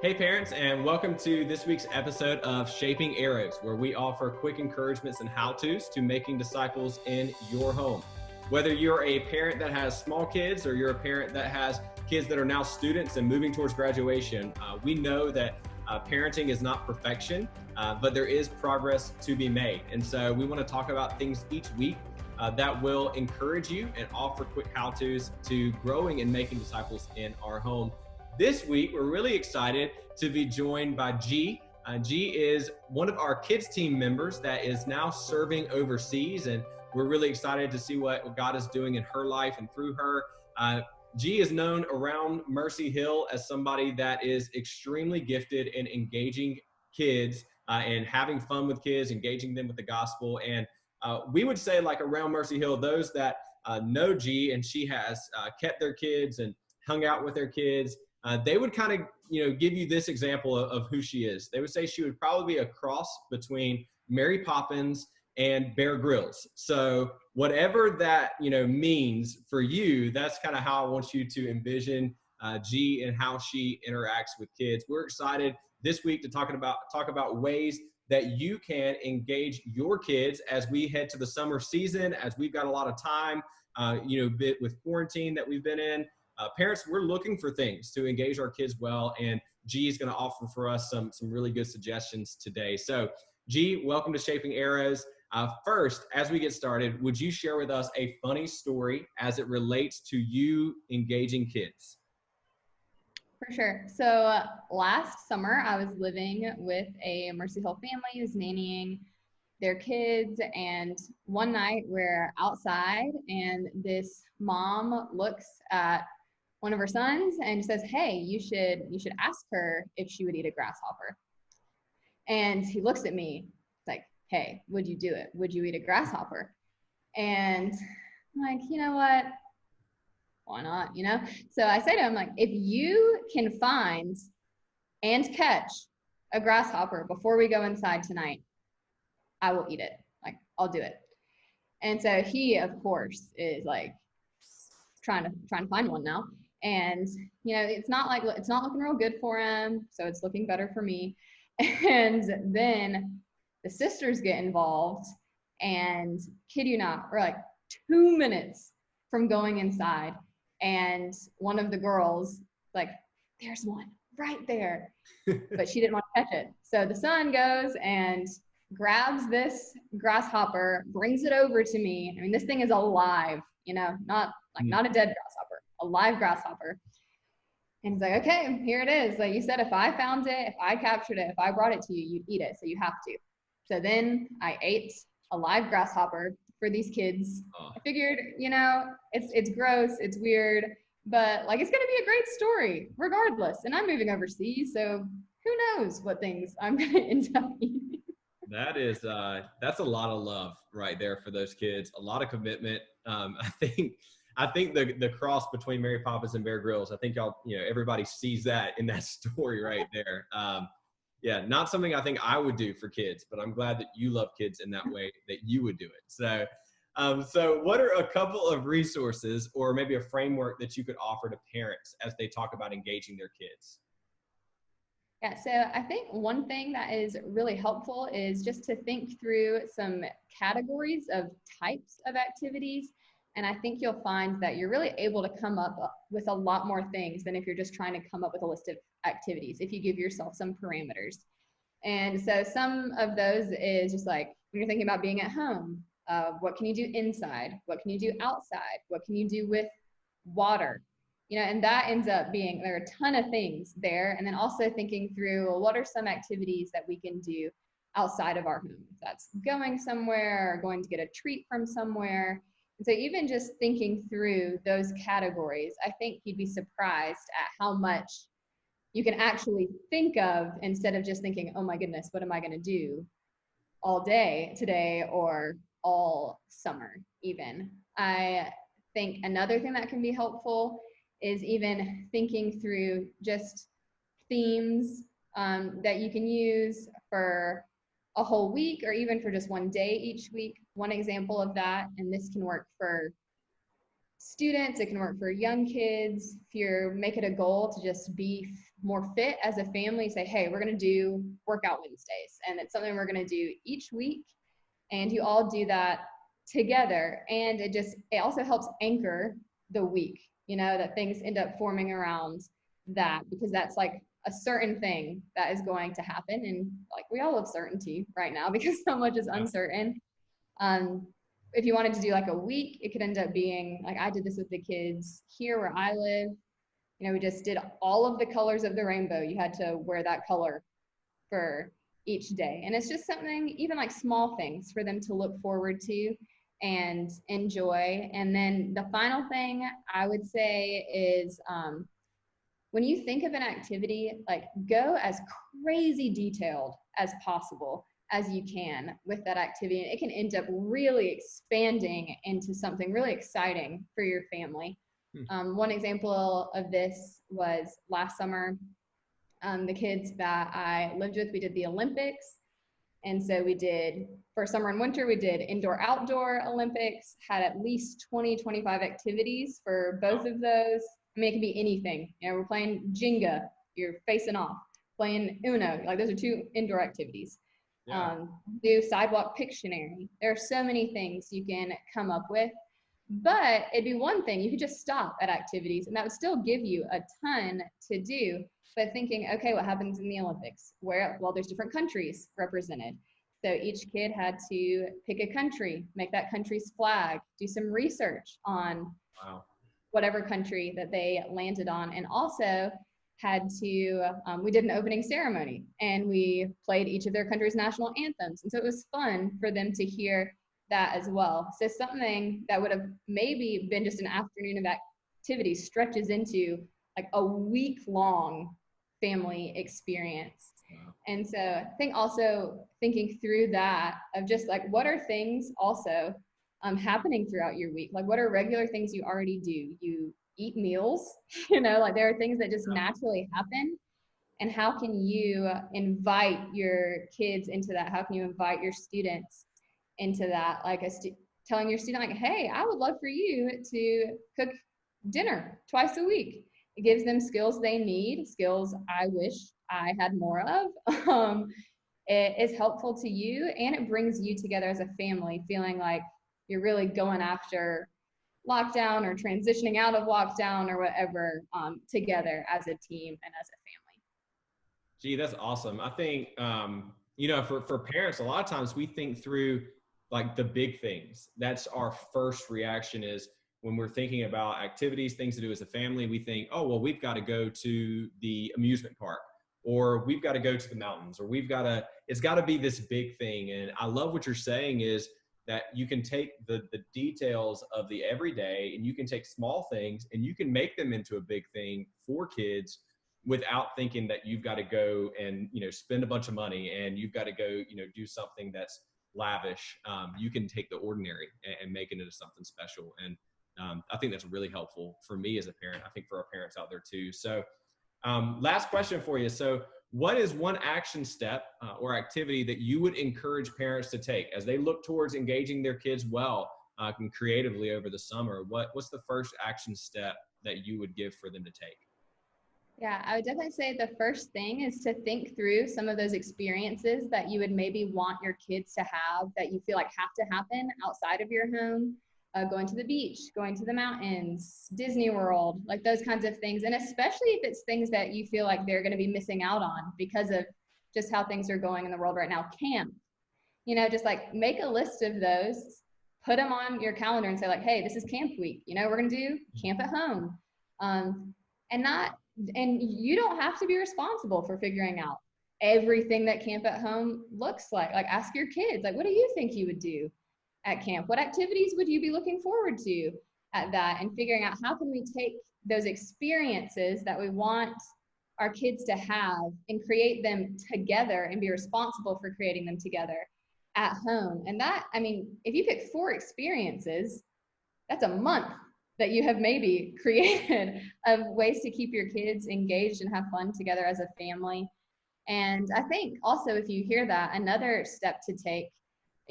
Hey parents, and welcome to this week's episode of Shaping Arrows, where we offer quick encouragements and how-tos to making disciples in your home. Whether you're a parent that has small kids or you're a parent that has kids that are now students and moving towards graduation, we know that parenting is not perfection, but there is progress to be made. And so we want to talk about things each week that will encourage you and offer quick how-tos to growing and making disciples in our home. This week, we're really excited to be joined by G. G is one of our kids team members that is now serving overseas, and we're really excited to see what God is doing in her life and through her. G is known around Mercy Hill as somebody that is extremely gifted in engaging kids and having fun with kids, engaging them with the gospel. And we would say, like around Mercy Hill, those that know G and she has kept their kids and hung out with their kids, they would kind of, give you this example of who she is. They would say she would probably be a cross between Mary Poppins and Bear Grylls. So whatever that, means for you, that's kind of how I want you to envision G and how she interacts with kids. We're excited this week to talk about ways that you can engage your kids as we head to the summer season, as we've got a lot of time, bit with quarantine that we've been in. Parents, we're looking for things to engage our kids well, and G is going to offer for us some really good suggestions today. So, G, welcome to Shaping Arrows. First, as we get started, would you share with us a funny story as it relates to you engaging kids? For sure. So last summer, I was living with a Mercy Hill family who's nannying their kids, and one night we're outside, and this mom looks at one of her sons and says, "Hey, you should ask her if she would eat a grasshopper." And he looks at me like, "Hey, would you do it? Would you eat a grasshopper?" And I'm like, you know what? Why not? So I say to him, like, if you can find and catch a grasshopper before we go inside tonight, I will eat it. Like, I'll do it. And so he, of course, is like trying to find one now. And it's not looking real good for him. So it's looking better for me. And then the sisters get involved, and kid you not, we're like 2 minutes from going inside. And one of the girls, like, "There's one right there." But she didn't want to catch it. So the son goes and grabs this grasshopper, brings it over to me. I mean, this thing is alive, not a dead grasshopper, a live grasshopper. And he's like, "Okay, here it is. Like you said, if I found it, if I captured it, if I brought it to you, you'd eat it. So you have to." So then I ate a live grasshopper for these kids. I figured, it's gross, it's weird, but like it's gonna be a great story regardless. And I'm moving overseas, so who knows what things I'm gonna end up eating. That's a lot of love right there for those kids. A lot of commitment. I think the cross between Mary Poppins and Bear Grylls, I think everybody sees that in that story right there. Yeah, not something I think I would do for kids, but I'm glad that you love kids in that way that you would do it. So what are a couple of resources or maybe a framework that you could offer to parents as they talk about engaging their kids? Yeah, so I think one thing that is really helpful is just to think through some categories of types of activities. And I think you'll find that you're really able to come up with a lot more things than if you're just trying to come up with a list of activities, if you give yourself some parameters. And so some of those is just like when you're thinking about being at home, what can you do inside? What can you do outside? What can you do with water? And that ends up being, there are a ton of things there. And then also thinking through, well, what are some activities that we can do outside of our home? If that's going somewhere or going to get a treat from somewhere. And so even just thinking through those categories, I think you'd be surprised at how much you can actually think of instead of just thinking, "Oh my goodness, what am I going to do all day today or all summer even?" I think another thing that can be helpful is even thinking through just themes that you can use for a whole week or even for just one day each week. One example of that, and this can work for students, it can work for young kids. If you're make it a goal to just be more fit as a family, say, hey, we're going to do workout Wednesdays, and it's something we're going to do each week, and you all do that together. And it also helps anchor the week, that things end up forming around that, because that's like a certain thing that is going to happen. And like, we all love certainty right now because so much is uncertain. If you wanted to do like a week, it could end up being like, I did this with the kids here where I live. We just did all of the colors of the rainbow. You had to wear that color for each day. And it's just something, even like small things for them to look forward to and enjoy. And then the final thing I would say is, when you think of an activity, like, go as crazy detailed as possible as you can with that activity. And it can end up really expanding into something really exciting for your family. One example of this was last summer. The kids that I lived with, we did the Olympics. And so we did, for summer and winter, we did indoor-outdoor Olympics, had at least 20, 25 activities for both of those. I mean, it can be anything. We're playing Jenga, you're facing off. Playing Uno, like, those are 2 indoor activities. Yeah. Do sidewalk Pictionary. There are so many things you can come up with. But it'd be one thing, you could just stop at activities, and that would still give you a ton to do. But thinking, okay, what happens in the Olympics? Well, there's different countries represented. So each kid had to pick a country, make that country's flag, do some research on whatever country that they landed on, and also had to, we did an opening ceremony, and we played each of their country's national anthems. And so it was fun for them to hear that as well. So something that would have maybe been just an afternoon of activity stretches into like a week-long family experience. Wow. And so I think also thinking through that of just like, what are things also happening throughout your week? Like, what are regular things you already do? You eat meals, like, there are things that just naturally happen. And how can you invite your kids into that? How can you invite your students into that? Like, telling your student, like, hey, I would love for you to cook dinner twice a week. It gives them skills they need, skills I wish I had more of. It is helpful to you, and it brings you together as a family, feeling like you're really going after lockdown or transitioning out of lockdown or whatever, together as a team and as a family. Gee, that's awesome. I think, for parents, a lot of times we think through like the big things. That's our first reaction is, when we're thinking about activities, things to do as a family, we think, oh, well, we've got to go to the amusement park, or we've got to go to the mountains, or it's got to be this big thing. And I love what you're saying is that you can take the details of the everyday, and you can take small things and you can make them into a big thing for kids without thinking that you've got to go and, spend a bunch of money, and you've got to go, do something that's lavish. You can take the ordinary and make it into something special. And I think that's really helpful for me as a parent. I think for our parents out there too. So last question for you. So what is one action step or activity that you would encourage parents to take as they look towards engaging their kids well and creatively over the summer? What's the first action step that you would give for them to take? Yeah, I would definitely say the first thing is to think through some of those experiences that you would maybe want your kids to have, that you feel like have to happen outside of your home. Going to the beach, going to the mountains, Disney World, like those kinds of things. And especially if it's things that you feel like they're going to be missing out on because of just how things are going in the world right now. Camp, just like make a list of those, put them on your calendar and say like, hey, this is camp week. We're going to do camp at home. And you don't have to be responsible for figuring out everything that camp at home looks like. Like, ask your kids, like, what do you think you would do at camp? What activities would you be looking forward to at that? And figuring out how can we take those experiences that we want our kids to have and create them together and be responsible for creating them together at home. And that, I mean, if you pick 4 experiences, that's a month that you have maybe created of ways to keep your kids engaged and have fun together as a family. And I think also, if you hear that, another step to take,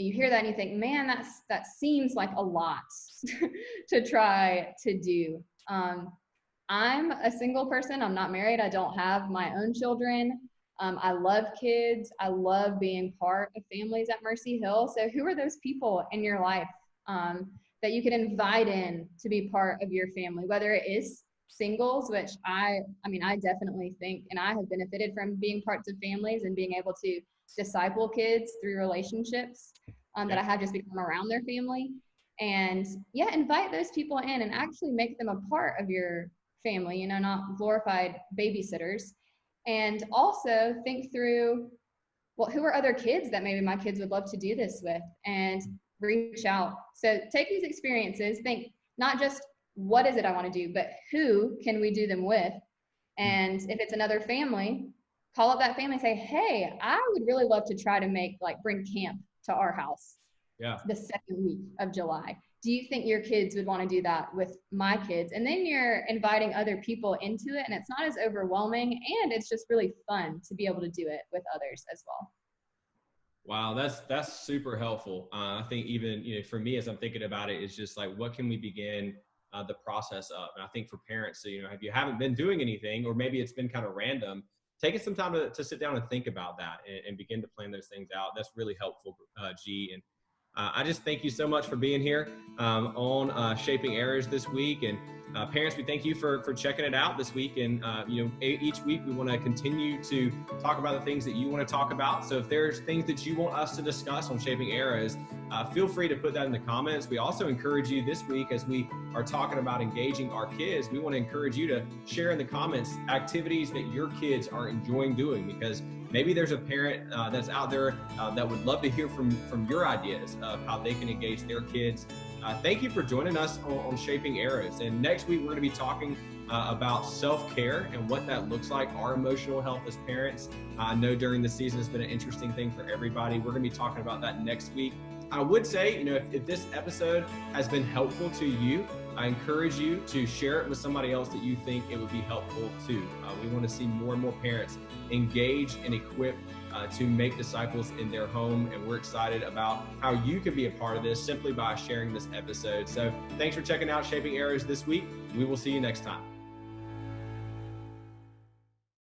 you hear that and you think, man, that seems like a lot to try to do. I'm a single person. I'm not married. I don't have my own children. I love kids. I love being part of families at Mercy Hill. So who are those people in your life that you can invite in to be part of your family, whether it is singles, which I definitely think, and I have benefited from being parts of families and being able to disciple kids through relationships that I have just become around their family. And yeah, invite those people in and actually make them a part of your family, not glorified babysitters. And also think through, well, who are other kids that maybe my kids would love to do this with, and reach out. So take these experiences, think not just what is it I want to do, but who can we do them with? And if it's another family, call up that family and say, hey, I would really love to try to bring camp to our house the second week of July. Do you think your kids would want to do that with my kids? And then you're inviting other people into it, and it's not as overwhelming, and it's just really fun to be able to do it with others as well. Wow, that's super helpful. I think even, for me, as I'm thinking about it, is just like, what can we begin the process of? And I think for parents, if you haven't been doing anything, or maybe it's been kind of random, taking some time to sit down and think about that and begin to plan those things out. That's really helpful, G. And I just thank you so much for being here on Shaping Arrows this week. And parents, we thank you for checking it out this week. And, each week we want to continue to talk about the things that you want to talk about. So if there's things that you want us to discuss on Shaping Arrows, feel free to put that in the comments. We also encourage you this week, as we are talking about engaging our kids, we want to encourage you to share in the comments activities that your kids are enjoying doing, because maybe there's a parent that's out there that would love to hear from your ideas of how they can engage their kids. Thank you for joining us on Shaping Arrows. And next week, we're going to be talking about self-care and what that looks like, our emotional health as parents. I know during the season has been an interesting thing for everybody. We're going to be talking about that next week. I would say, if this episode has been helpful to you, I encourage you to share it with somebody else that you think it would be helpful to. We want to see more and more parents engaged and equipped to make disciples in their home. And we're excited about how you can be a part of this simply by sharing this episode. So thanks for checking out Shaping Arrows this week. We will see you next time.